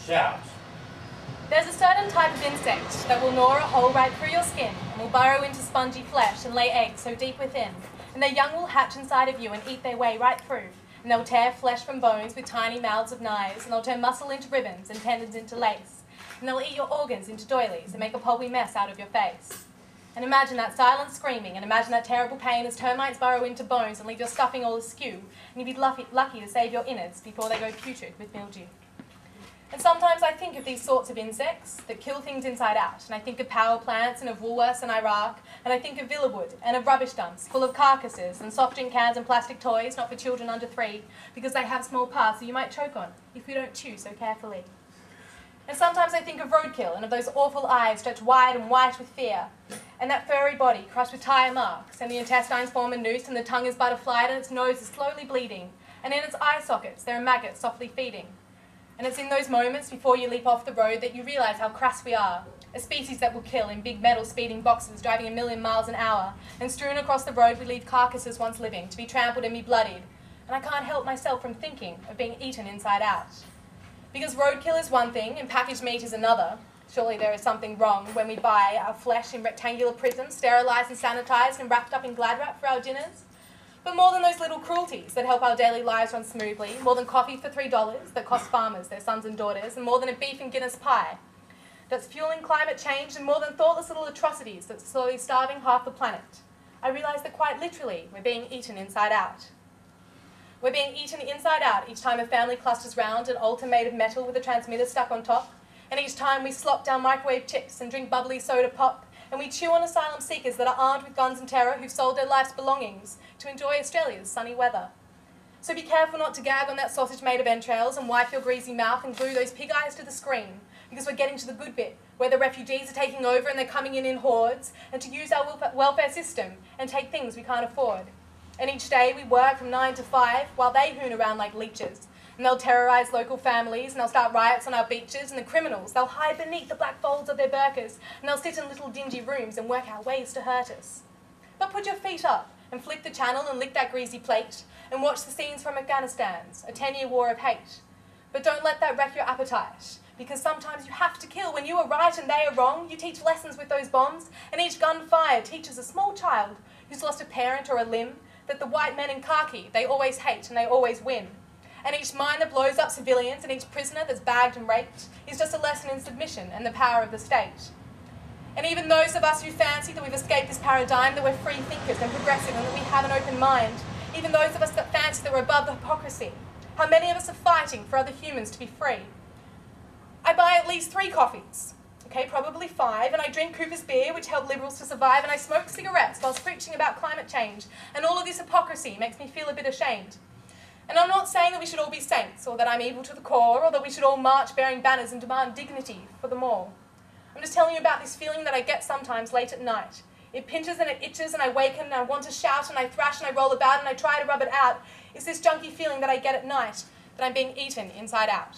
Shout. There's a certain type of insect that will gnaw a hole right through your skin and will burrow into spongy flesh and lay eggs so deep within, and their young will hatch inside of you and eat their way right through, and they'll tear flesh from bones with tiny mouths of knives, and they'll turn muscle into ribbons and tendons into lace, and they'll eat your organs into doilies and make a pulpy mess out of your face. And imagine that silent screaming, and imagine that terrible pain as termites burrow into bones and leave your stuffing all askew, and you'd be lucky to save your innards before they go putrid with mildew. And sometimes I think of these sorts of insects that kill things inside out, and I think of power plants and of Woolworths in Iraq, and I think of villa wood and of rubbish dumps full of carcasses and soft drink cans and plastic toys not for children under 3 because they have small parts that you might choke on if you don't chew so carefully. And sometimes I think of roadkill and of those awful eyes stretched wide and white with fear, and that furry body crushed with tire marks, and the intestines form a noose, and the tongue is butterflied, and its nose is slowly bleeding, and in its eye sockets there are maggots softly feeding. And it's in those moments before you leap off the road that you realise how crass we are, a species that will kill in big metal speeding boxes driving 1,000,000 miles an hour, and strewn across the road we leave carcasses once living to be trampled and be bloodied, and I can't help myself from thinking of being eaten inside out. Because roadkill is one thing and packaged meat is another. Surely there is something wrong when we buy our flesh in rectangular prisms, sterilised and sanitised and wrapped up in glad wrap for our dinners. But more than those little cruelties that help our daily lives run smoothly, more than coffee for $3 that costs farmers their sons and daughters, and more than a beef and Guinness pie that's fueling climate change, and more than thoughtless little atrocities that's slowly starving half the planet, I realise that quite literally we're being eaten inside out. We're being eaten inside out each time a family clusters round an altar made of metal with a transmitter stuck on top, and each time we slop down microwave chips and drink bubbly soda pop, and we chew on asylum seekers that are armed with guns and terror who've sold their life's belongings to enjoy Australia's sunny weather. So be careful not to gag on that sausage made of entrails and wipe your greasy mouth and glue those pig eyes to the screen, because we're getting to the good bit, where the refugees are taking over and they're coming in hordes, and to use our welfare system and take things we can't afford. And each day we work from 9 to 5 while they hoon around like leeches. And they'll terrorise local families, and they'll start riots on our beaches, and the criminals, they'll hide beneath the black folds of their burqas, and they'll sit in little dingy rooms and work out ways to hurt us. But put your feet up and flick the channel and lick that greasy plate and watch the scenes from Afghanistan's, a 10-year war of hate. But don't let that wreck your appetite, because sometimes you have to kill. When you are right and they are wrong, you teach lessons with those bombs, and each gun fired teaches a small child who's lost a parent or a limb that the white men in khaki, they always hate and they always win. And each mine that blows up civilians and each prisoner that's bagged and raped is just a lesson in submission and the power of the state. And even those of us who fancy that we've escaped this paradigm, that we're free thinkers and progressive and that we have an open mind, even those of us that fancy that we're above the hypocrisy, how many of us are fighting for other humans to be free? I buy at least 3 coffees, okay, probably 5, and I drink Cooper's beer, which helped liberals to survive, and I smoke cigarettes whilst preaching about climate change, and all of this hypocrisy makes me feel a bit ashamed. And I'm not saying that we should all be saints, or that I'm evil to the core, or that we should all march bearing banners and demand dignity for them all. I'm just telling you about this feeling that I get sometimes late at night. It pinches and it itches, and I waken and I want to shout and I thrash and I roll about and I try to rub it out. It's this junky feeling that I get at night, that I'm being eaten inside out.